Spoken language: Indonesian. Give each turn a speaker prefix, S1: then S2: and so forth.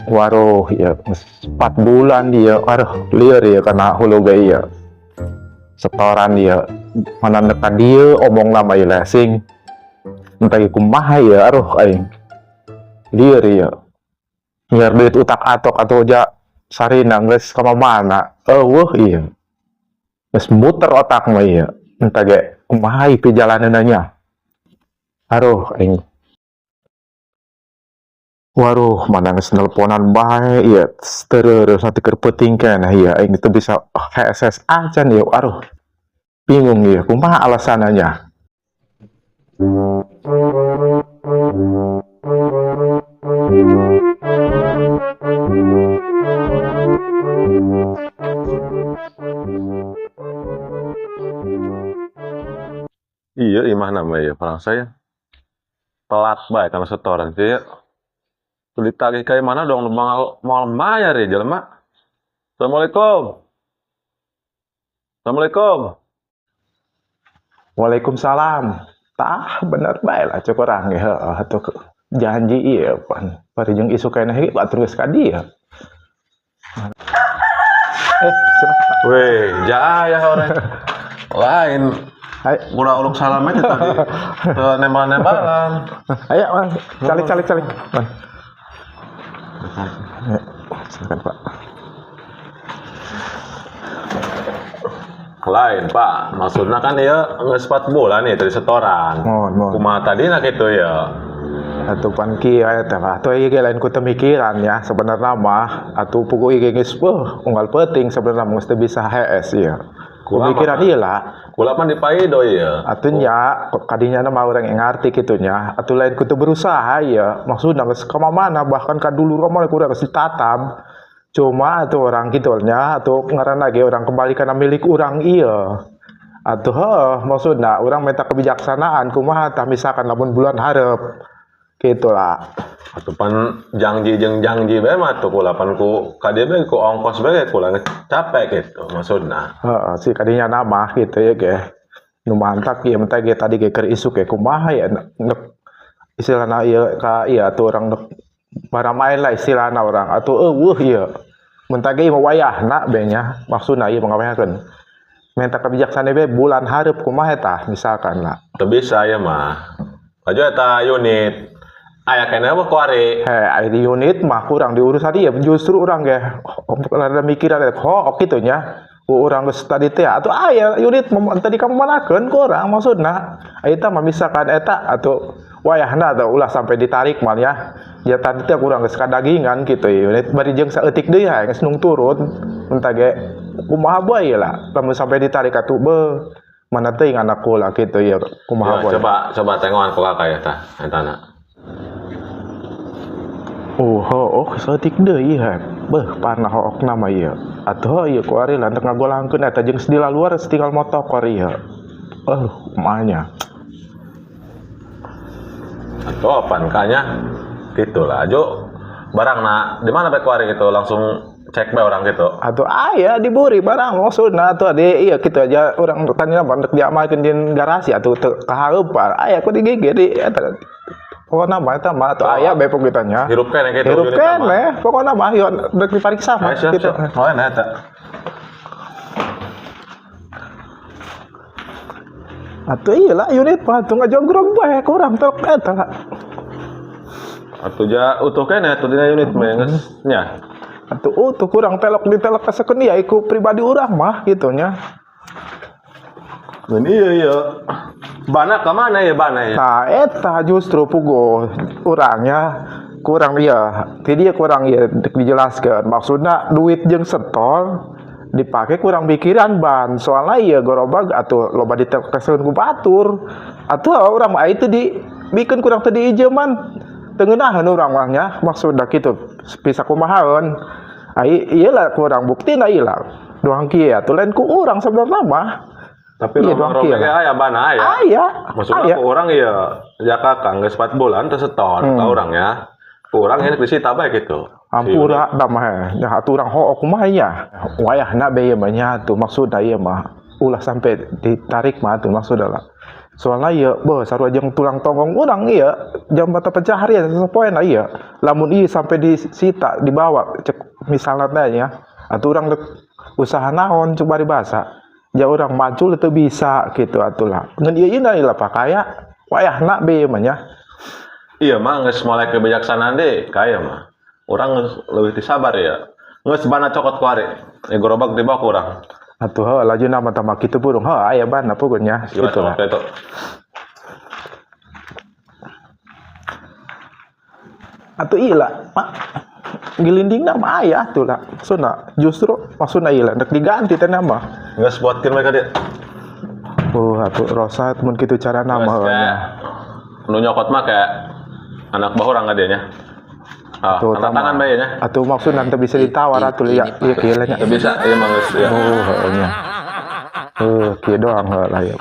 S1: waruh ya 4 bulan dia aduh liar ya karena hulu gaya setoran dia mana dekat dia omong nama ya lesing entah kumaha ya aduh aing liar ya biar duit utak atok atau aja sarina geus kemana wah iya geus muter otak mah iya entah ge kumaha perjalanannya aduh aing waduh mana geus nelponan bae ieu terus nanti keur peuting keneh ieu aing itu bisa HSS acan ieu aduh bingung ieu kumaha alasannya.
S2: Iya, imah namanya ya, orang saya telat baik karena setoran kayak tuh ditagih kayak mana dong mau bayar ya jelema. Assalamualaikum. Assalamualaikum.
S1: Waalaikumsalam. Tah bener bae lah cek urang ge heuh atuh janji ieu pan parijeng isu keneh ge batur geus ka dieu.
S2: Weh, jaya orang lain. Udah uluk salam aja tadi. Nembal-nembalan.
S1: Ayo, man. Calik. Man. Silakan, Pak.
S2: Lain, Pak. Maksudnya kan ya geus 4 bulan nih dari setoran.
S1: Mohon.
S2: Kumaha tadina kitu ya.
S1: Atuh pan kieu aya teh Pak. Atuh ieu ge lain ku teu mikiran ya sebenarnya mah atuh pugu ieu geus unggal penting sebenarnya geus teu bisa HS ieu. Kumikiran ieu lah.
S2: Kula pan dipaido ya.
S1: Atunya kadinya mah urang yang ngarti kitunya. Atuh lain kudu berusaha ya. Maksudna geus ka mana bahkan ka dulu mah urang geus ditatab. Cuma atuh orang kitunya atuh ngaranna ge urang kembali kana milik urang ieu. Atuh maksudna urang minta kebijaksanaan kumaha tah misalkan lamun bulan hareup. Gitulah.
S2: Atuh pan janji bae mah tuh kula pan ku ka dieu bae ku ongkos bae kula capek gitu maksudna.
S1: Heeh, si kadinya nama gitu ya ge. Nu mantap ieu mentah ge tadi ge keur isu ge kumaha ya istilahna ieu ka ieu atuh urang baramain lah istilahna urang atuh eueuh ieu. Mentah ge mah wayahna be nya maksudna ieu pangaweakeun. Minta kebijaksanaan bae bulan hareup kumaha tah misalkan lah.
S2: Teu bisa ya mah. Aja eta unit aya keneh mah kuari.
S1: Di unit mah kurang diurus tadi ya justru orang ge ada mikiran hook gitu nya urang geus tadi teh atuh aya unit tadi kamu manakeun ku urang maksudna eta mah misalkan eta atuh wayahna atuh ulah sampai ditarik mah ya tadi teh urang geus kadagingan kitu unit bari jeung saeutik deui geus nung turun entah ge kumaha bae lah lamun sampai ditarik atuh mana teuing anak kula kitu ya kumaha bae.
S2: Coba tengokan ku kakak ya tah etana.
S1: Saeutik deui he. Beuh, panah hook nama ieu. Atuh ieu ku ari lantek ngagolangkeun eta jeung sedila luar tinggal motokor ieu. Kumanya.
S2: Atuh apan kanya gitulah ajo barangna di mana bae kuari gitu langsung cek bae orang gitu.
S1: Atuh aya diburi barang maksudna atuh ade ieu kitu aja urang tanya bandek diamalkeun di garasi atuh teu kahareupan. Aya ku di GG di eta pokoknya mah eta mah atuh aya bae pogitanya.
S2: Hirup keneh gitu.
S1: Hirup keneh, pokoknya mah yuk rek dipariksa mah
S2: gitu. Oh enak eta.
S1: Atuh ieu lah unit mah atuh ngajogrog bae ku urang telok eta.
S2: Atuh ja utuh keneh atuh dina unit mah geus nya.
S1: Atuh utuh kurang telok kasekeun ya iku pribadi urang mah gitu nya.
S2: Dan iya bana ka mana ya bana ya?
S1: Nah eta justru pugu urangnya kurang iya ti dieu kurang ieu dijelaskeun maksudna duit jeung setol dipake kurang pikiran ban soalnya ieu gerobak atuh loba ditekeseun ku batur atuh urang mah itu dibikeun kurang teu diijeman teu ngeunaheun urang mah nya maksudna kitu bisa kumahaeun ieu lah kurang buktina ieu lah doang kieu atuh lain ku urang sebenarnya mah.
S2: Tapi rumah aya bana aya.
S1: Aya.
S2: Maksudnya ku urang ieu ya kakang geus 4 bulan teu setor ka urang ya. Ku urang ini disita bae kitu.
S1: Ampura da mah nya atuh urang hook kumaha nya. Wayahna bae ieu mah nya tuh maksudna ieu mah ulah sampai ditarik mah tuh maksudna lah. Soalnya iya, sarua jeung tulang tonggong urang iya, jam mata pencaharian sepoena iya. Lamun ieu sampai disita, dibawa cek misalna teh nya, atuh urang rek usaha naon coba dibasa. Ja urang maju teu bisa gitu atulah. Ngan ieu lah pakaya wayahna be mah nya.
S2: Iya mah geus mulai kebijaksanaan deh, kaya mah. Orang geus leuwih sabar ya. Geus bana cokot ku ari. Gerobak dibawa ku urang.
S1: Atuh heuh laju nama tama kitu burung. Heuh aya bana peugeun nya.
S2: Gimana
S1: Gitu lah.
S2: waktu itu?
S1: Atuh ieu lah, gelindingna mah aya atuh lah. Maksudna justru maksudna ieu lah rek diganti teh nama.
S2: Geus buatkeun mereka dia.
S1: Atuh rosat mun kitu cara
S2: Geus
S1: nama
S2: kayak nu nyokot mah kayak anak bahurang adanya. Ah,
S1: Tuh,
S2: angkat tangan bae nya.
S1: Atuh maksudna teu bisa ditawar atuh ya ieu kieu nya.
S2: Teu bisa, ieu mah geus ya.
S1: Heuh nya. Kieu doang lah ya.